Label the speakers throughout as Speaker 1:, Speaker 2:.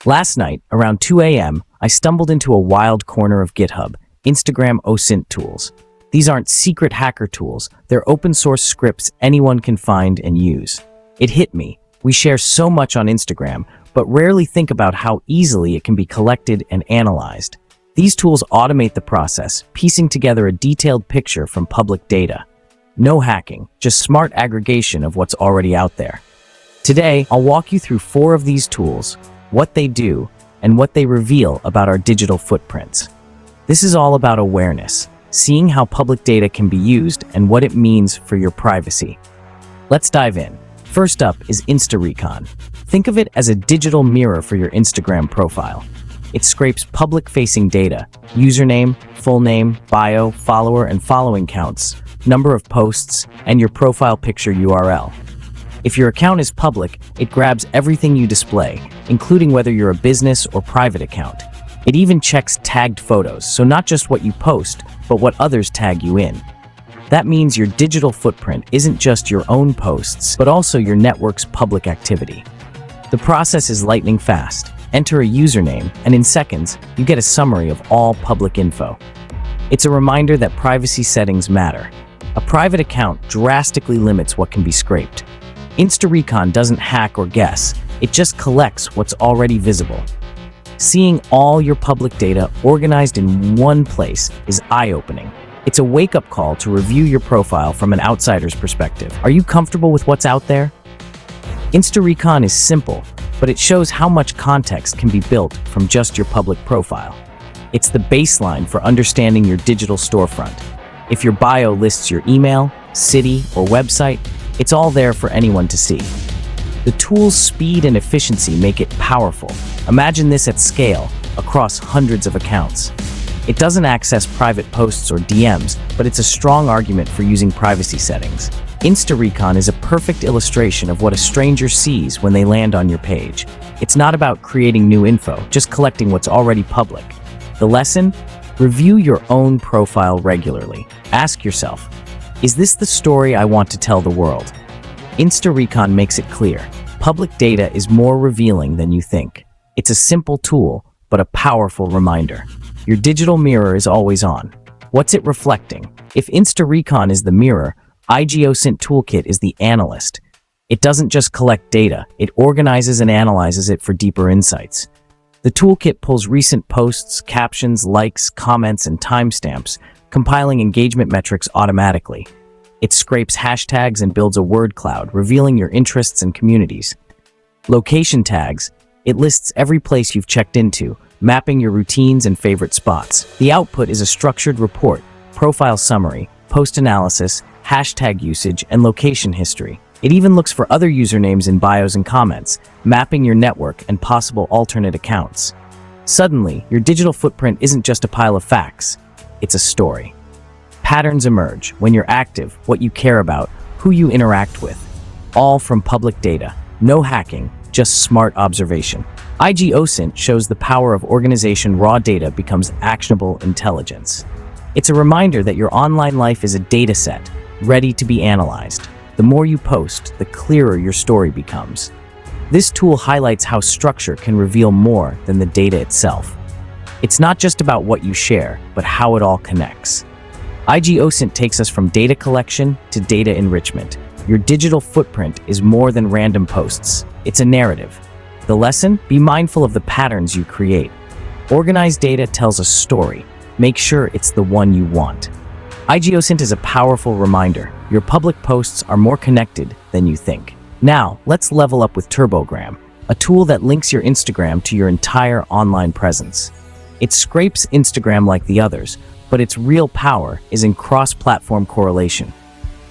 Speaker 1: Last night, around 2 a.m., I stumbled into a wild corner of GitHub, IG-OSINT tools. These aren't secret hacker tools, they're open source scripts anyone can find and use. It hit me. We share so much on Instagram, but rarely think about how easily it can be collected and analyzed. These tools automate the process, piecing together a detailed picture from public data. No hacking, just smart aggregation of what's already out there. Today, I'll walk you through 4 of these tools, what they do, and what they reveal about our digital footprints. This is all about awareness, seeing how public data can be used and what it means for your privacy. Let's dive in. First up is InstaRecon. Think of it as a digital mirror for your Instagram profile. It scrapes public-facing data, username, full name, bio, follower and following counts, number of posts, and your profile picture URL. If your account is public, it grabs everything you display, including whether you're a business or private account. It even checks tagged photos, so not just what you post, but what others tag you in. That means your digital footprint isn't just your own posts, but also your network's public activity. The process is lightning fast. Enter a username, and in seconds, you get a summary of all public info. It's a reminder that privacy settings matter. A private account drastically limits what can be scraped. InstaRecon doesn't hack or guess, it just collects what's already visible. Seeing all your public data organized in one place is eye-opening. It's a wake-up call to review your profile from an outsider's perspective. Are you comfortable with what's out there? InstaRecon is simple, but it shows how much context can be built from just your public profile. It's the baseline for understanding your digital storefront. If your bio lists your email, city, or website, it's all there for anyone to see. The tool's speed and efficiency make it powerful. Imagine this at scale, across hundreds of accounts. It doesn't access private posts or DMs, but it's a strong argument for using privacy settings. InstaRecon is a perfect illustration of what a stranger sees when they land on your page. It's not about creating new info, just collecting what's already public. The lesson? Review your own profile regularly. Ask yourself, is this the story I want to tell the world? InstaRecon makes it clear. Public data is more revealing than you think. It's a simple tool, but a powerful reminder. Your digital mirror is always on. What's it reflecting? If InstaRecon is the mirror, IG-OSINT Toolkit is the analyst. It doesn't just collect data, it organizes and analyzes it for deeper insights. The toolkit pulls recent posts, captions, likes, comments, and timestamps, compiling engagement metrics automatically. It scrapes hashtags and builds a word cloud, revealing your interests and communities. Location tags. It lists every place you've checked into, mapping your routines and favorite spots. The output is a structured report, profile summary, post analysis, hashtag usage, and location history. It even looks for other usernames in bios and comments, mapping your network and possible alternate accounts. Suddenly, your digital footprint isn't just a pile of facts, it's a story. Patterns emerge when you're active, what you care about, who you interact with. All from public data. No hacking, just smart observation. IG-OSINT shows the power of organization. Raw data becomes actionable intelligence. It's a reminder that your online life is a data set, ready to be analyzed. The more you post, the clearer your story becomes. This tool highlights how structure can reveal more than the data itself. It's not just about what you share, but how it all connects. IG-OSINT takes us from data collection to data enrichment. Your digital footprint is more than random posts. It's a narrative. The lesson? Be mindful of the patterns you create. Organized data tells a story. Make sure it's the one you want. IG-OSINT is a powerful reminder. Your public posts are more connected than you think. Now, let's level up with TurbolGram, a tool that links your Instagram to your entire online presence. It scrapes Instagram like the others, but its real power is in cross-platform correlation.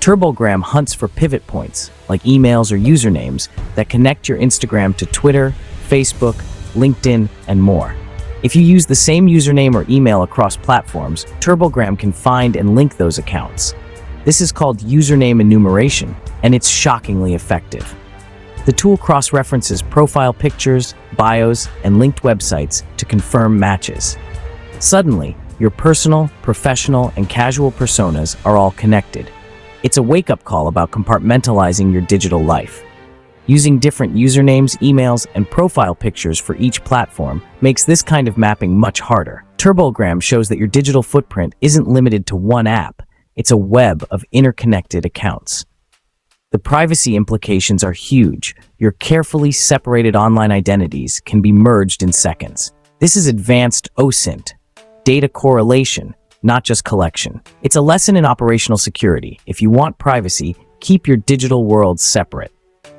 Speaker 1: TurbolGram hunts for pivot points, like emails or usernames, that connect your Instagram to Twitter, Facebook, LinkedIn, and more. If you use the same username or email across platforms, TurbolGram can find and link those accounts. This is called username enumeration, and it's shockingly effective. The tool cross-references profile pictures, bios, and linked websites to confirm matches. Suddenly, your personal, professional, and casual personas are all connected. It's a wake-up call about compartmentalizing your digital life. Using different usernames, emails, and profile pictures for each platform makes this kind of mapping much harder. TurbolGram shows that your digital footprint isn't limited to one app. It's a web of interconnected accounts. The privacy implications are huge. Your carefully separated online identities can be merged in seconds. This is advanced OSINT, data correlation, not just collection. It's a lesson in operational security. If you want privacy, keep your digital worlds separate.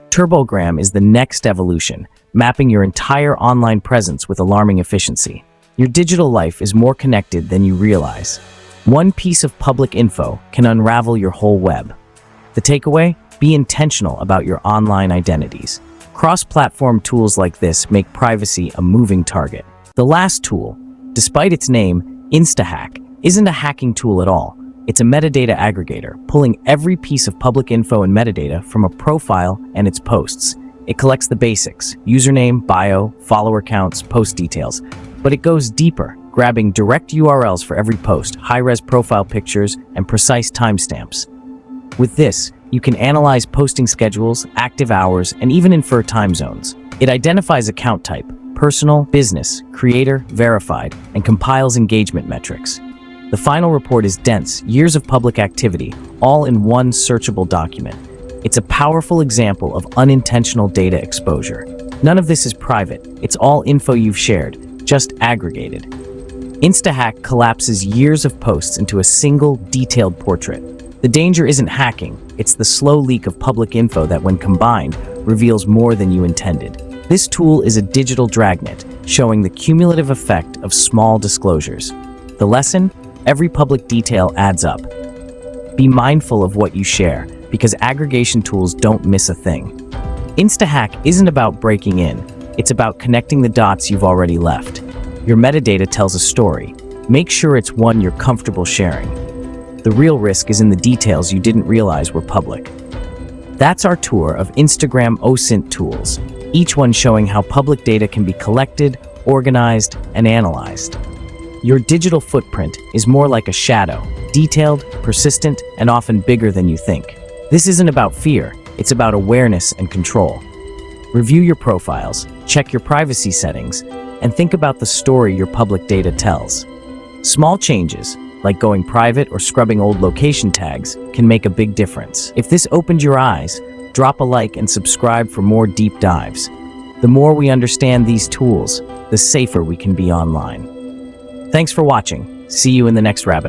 Speaker 1: TurbolGram is the next evolution, mapping your entire online presence with alarming efficiency. Your digital life is more connected than you realize. One piece of public info can unravel your whole web. The takeaway? Be intentional about your online identities. Cross-platform tools like this make privacy a moving target. The last tool, despite its name, Insta-Hack, isn't a hacking tool at all. It's a metadata aggregator, pulling every piece of public info and metadata from a profile and its posts. It collects the basics: username, bio, follower counts, post details. But it goes deeper, grabbing direct URLs for every post, high-res profile pictures, and precise timestamps. With this, you can analyze posting schedules, active hours, and even infer time zones. It identifies account type, personal, business, creator, verified, and compiles engagement metrics. The final report is dense, years of public activity, all in one searchable document. It's a powerful example of unintentional data exposure. None of this is private. It's all info you've shared, just aggregated. Insta-Hack collapses years of posts into a single, detailed portrait. The danger isn't hacking, it's the slow leak of public info that, when combined, reveals more than you intended. This tool is a digital dragnet, showing the cumulative effect of small disclosures. The lesson? Every public detail adds up. Be mindful of what you share, because aggregation tools don't miss a thing. Insta-Hack isn't about breaking in, it's about connecting the dots you've already left. Your metadata tells a story. Make sure it's one you're comfortable sharing. The real risk is in the details you didn't realize were public. That's our tour of InstaGram-OSINT tools, each one showing how public data can be collected, organized, and analyzed. Your digital footprint is more like a shadow, detailed, persistent, and often bigger than you think. This isn't about fear, it's about awareness and control. Review your profiles, check your privacy settings, and think about the story your public data tells. Small changes, like going private or scrubbing old location tags, can make a big difference. If this opened your eyes, drop a like and subscribe for more deep dives. The more we understand these tools, the safer we can be online. Thanks for watching. See you in the next rabbit